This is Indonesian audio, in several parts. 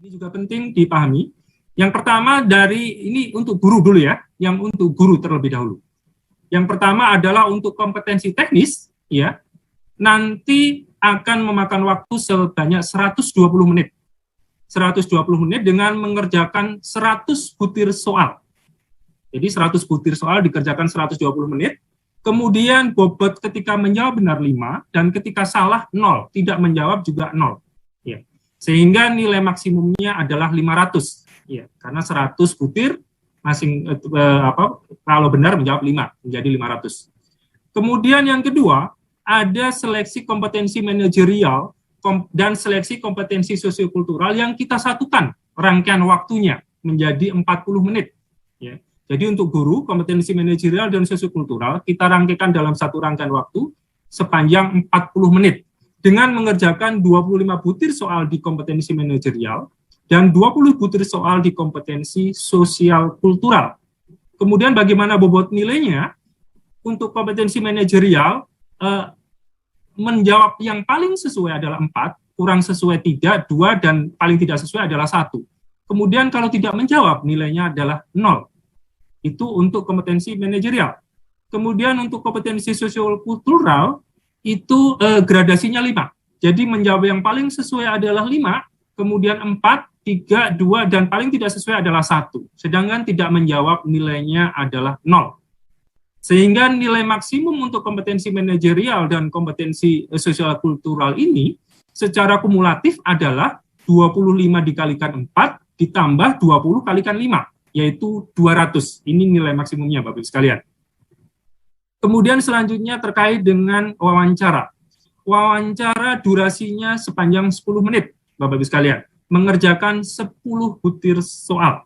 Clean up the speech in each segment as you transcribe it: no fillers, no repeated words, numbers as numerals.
Ini juga penting dipahami. Yang pertama ini untuk guru dulu ya, yang untuk guru terlebih dahulu. Yang pertama adalah untuk kompetensi teknis, ya, nanti akan memakan waktu sebanyak 120 menit. 120 menit dengan mengerjakan 100 butir soal. Jadi 100 butir soal dikerjakan 120 menit, kemudian bobot ketika menjawab benar 5, dan ketika salah 0, tidak menjawab juga 0. Ya. Sehingga nilai maksimumnya adalah 500, ya, karena 100 butir kalau benar menjawab 5, menjadi 500. Kemudian yang kedua, ada seleksi kompetensi manajerial dan seleksi kompetensi sosiokultural yang kita satukan rangkaian waktunya menjadi 40 menit. Ya. Jadi untuk guru, kompetensi manajerial dan sosiokultural kita rangkaikan dalam satu rangkaian waktu sepanjang 40 menit. Dengan mengerjakan 25 butir soal di kompetensi manajerial dan 20 butir soal di kompetensi sosial kultural. Kemudian bagaimana bobot nilainya? Untuk kompetensi manajerial, menjawab yang paling sesuai adalah 4, kurang sesuai 3, 2, dan paling tidak sesuai adalah 1. Kemudian kalau tidak menjawab, nilainya adalah 0. Itu untuk kompetensi manajerial. Kemudian untuk kompetensi sosial kultural, itu gradasinya 5. Jadi menjawab yang paling sesuai adalah 5, kemudian 4, 3, 2, dan paling tidak sesuai adalah 1. Sedangkan tidak menjawab nilainya adalah 0. Sehingga nilai maksimum untuk kompetensi manajerial dan kompetensi sosial kultural ini secara kumulatif adalah 25 dikalikan 4 ditambah 20 kalikan 5, yaitu 200. Ini nilai maksimumnya, Bapak-Ibu sekalian. Kemudian selanjutnya terkait dengan wawancara. Wawancara durasinya sepanjang 10 menit, Bapak-Ibu sekalian. Mengerjakan 10 butir soal.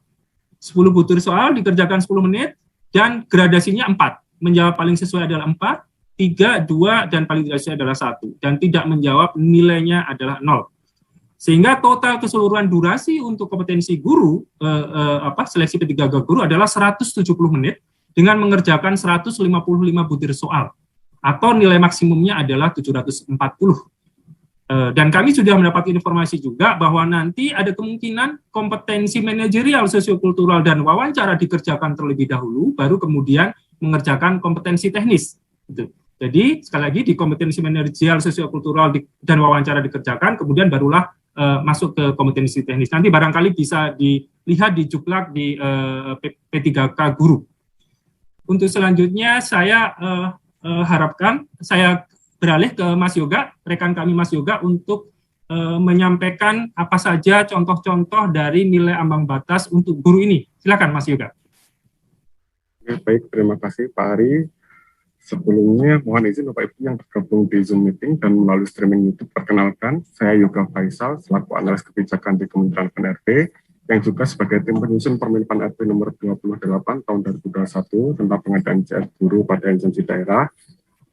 10 butir soal dikerjakan 10 menit, dan gradasinya 4. Menjawab paling sesuai adalah 4, 3, 2, dan paling tidak sesuai adalah 1. Dan tidak menjawab nilainya adalah 0. Sehingga total keseluruhan durasi untuk kompetensi guru, seleksi P3K guru adalah 170 menit, dengan mengerjakan 155 butir soal, atau nilai maksimumnya adalah 740. Dan kami sudah mendapat informasi juga bahwa nanti ada kemungkinan kompetensi manajerial, sosiokultural, dan wawancara dikerjakan terlebih dahulu, baru kemudian mengerjakan kompetensi teknis. Gitu. Jadi, sekali lagi, di kompetensi manajerial, sosiokultural, dan wawancara dikerjakan, kemudian barulah masuk ke kompetensi teknis. Nanti barangkali bisa dilihat di juklak di P3K guru. Untuk selanjutnya saya harapkan saya beralih ke Mas Yoga, rekan kami Mas Yoga, untuk menyampaikan apa saja contoh-contoh dari nilai ambang batas untuk guru ini. Silakan Mas Yoga. Ya, baik, terima kasih Pak Ari. Sebelumnya mohon izin Bapak Ibu yang tergabung di Zoom meeting dan melalui streaming YouTube, perkenalkan saya Yoga Faisal selaku analis kebijakan di Kementerian PAN-RB, yang juga sebagai tim penyusun Permen PAN-RB nomor 28 tahun 2021 tentang pengadaan CR guru pada instansi daerah.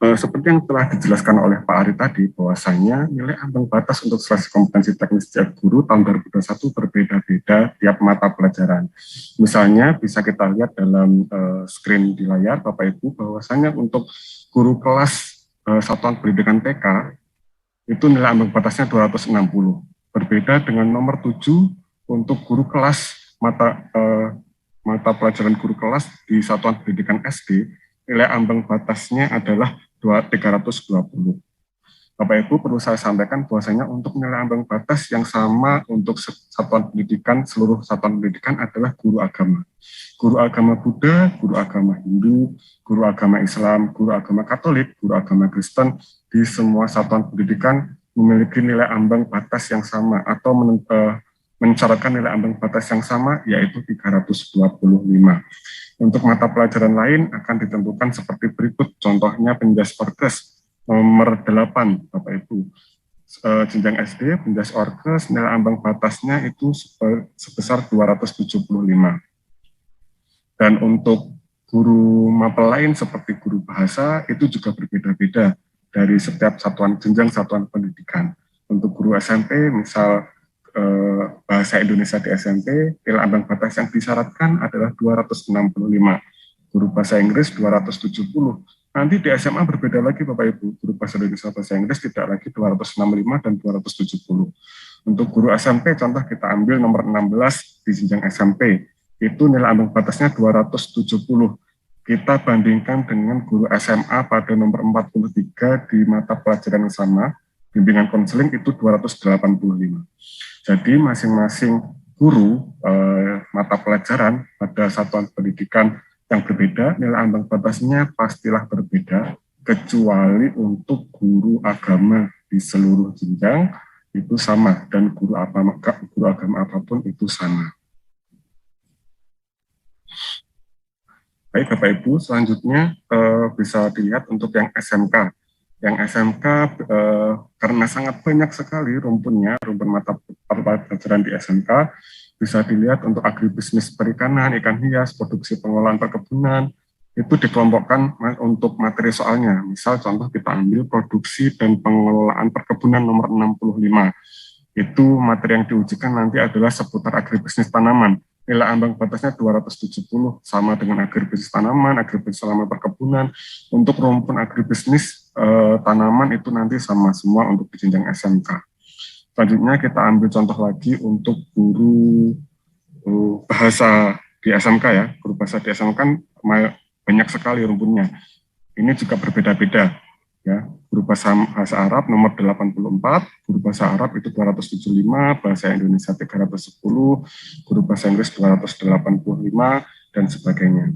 Seperti yang telah dijelaskan oleh Pak Ari tadi, bahwasanya nilai ambang batas untuk seleksi kompetensi teknis CR guru tahun 2021 berbeda-beda tiap mata pelajaran. Misalnya bisa kita lihat dalam screen di layar Bapak Ibu, bahwasanya untuk guru kelas satuan pendidikan TK itu nilai ambang batasnya 260. Berbeda dengan nomor 7 untuk guru kelas mata pelajaran guru kelas di satuan pendidikan SD, nilai ambang batasnya adalah 320. Bapak Ibu, perlu saya sampaikan bahwasanya untuk nilai ambang batas yang sama untuk satuan pendidikan, seluruh satuan pendidikan adalah guru agama. Guru agama Buddha, guru agama Hindu, guru agama Islam, guru agama Katolik, guru agama Kristen, di semua satuan pendidikan memiliki nilai ambang batas yang sama atau mencatatkan nilai ambang batas yang sama, yaitu 325. Untuk mata pelajaran lain akan ditentukan seperti berikut, contohnya penjas orkes nomor 8, Bapak Ibu. Jenjang SD, penjas orkes, nilai ambang batasnya itu sebesar 275. Dan untuk guru mapel lain seperti guru bahasa, itu juga berbeda-beda dari setiap jenjang satuan pendidikan. Untuk guru SMP, misal bahasa Indonesia di SMP, nilai ambang batas yang disyaratkan adalah 265. Guru bahasa Inggris 270. Nanti di SMA berbeda lagi Bapak Ibu. Guru bahasa Indonesia bahasa Inggris tidak lagi 265 dan 270. Untuk guru SMP, contoh kita ambil nomor 16 di jenjang SMP, itu nilai ambang batasnya 270. Kita bandingkan dengan guru SMA pada nomor 43 di mata pelajaran yang sama, bimbingan konseling itu 285. Jadi masing-masing guru mata pelajaran pada satuan pendidikan yang berbeda, nilai ambang batasnya pastilah berbeda, kecuali untuk guru agama di seluruh jenjang itu sama, dan guru agama apapun itu sama. Baik Bapak Ibu, selanjutnya bisa dilihat untuk yang SMK. Yang SMK karena sangat banyak sekali rumpun mata pelajaran di SMK, bisa dilihat untuk agribisnis perikanan, ikan hias, produksi pengolahan perkebunan, itu dikelompokkan untuk materi soalnya. Misal contoh kita ambil produksi dan pengelolaan perkebunan nomor 65. Itu materi yang diujikan nanti adalah seputar agribisnis tanaman. Nilai ambang batasnya 270, sama dengan agribisnis tanaman, agribisnis halaman perkebunan. Untuk rumpun agribisnis tanaman itu nanti sama semua untuk di jenjang SMK. Selanjutnya kita ambil contoh lagi untuk guru bahasa di SMK ya. Guru bahasa di SMK kan banyak sekali rumpunnya. Ini juga berbeda-beda. Ya, guru bahasa Arab nomor 84, guru bahasa Arab itu 275, bahasa Indonesia 310, guru bahasa Inggris 285, dan sebagainya.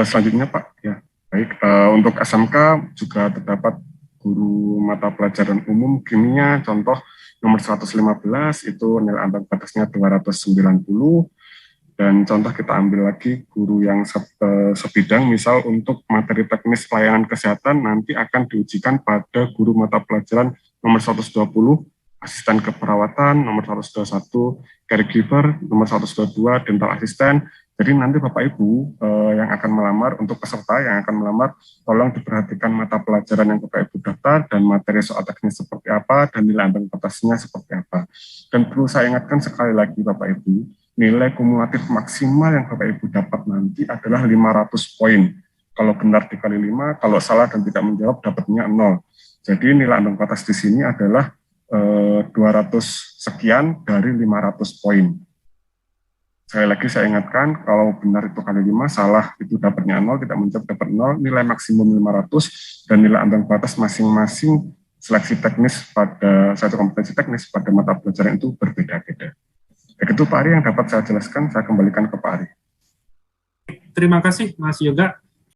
Selanjutnya Pak, ya baik, untuk SMK juga terdapat guru mata pelajaran umum kimia, contoh nomor 115 itu nilai ambang batasnya 290. Dan contoh kita ambil lagi guru yang sebidang, misal untuk materi teknis pelayanan kesehatan nanti akan diujikan pada guru mata pelajaran nomor 120, asisten keperawatan, nomor 121, caregiver, nomor 122, dental asisten. Jadi nanti Bapak Ibu yang akan melamar, untuk peserta yang akan melamar, tolong diperhatikan mata pelajaran yang Bapak Ibu daftar dan materi soal teknis seperti apa dan nilai ambang batasnya seperti apa. Dan perlu saya ingatkan sekali lagi Bapak Ibu, nilai kumulatif maksimal yang Bapak Ibu dapat nanti adalah 500 poin. Kalau benar dikali 5, kalau salah dan tidak menjawab dapatnya 0. Jadi nilai ambang batas di sini adalah 200 sekian dari 500 poin. Sekali lagi saya ingatkan, kalau benar itu kali 5, salah itu dapatnya 0, tidak menjawab dapat 0, nilai maksimum 500, dan nilai ambang batas masing-masing seleksi teknis pada satu kompetensi teknis pada mata pelajaran itu berbeda-beda. Begitu Pak Ari yang dapat saya jelaskan, saya kembalikan ke Pak Ari. Terima kasih Mas Yoga.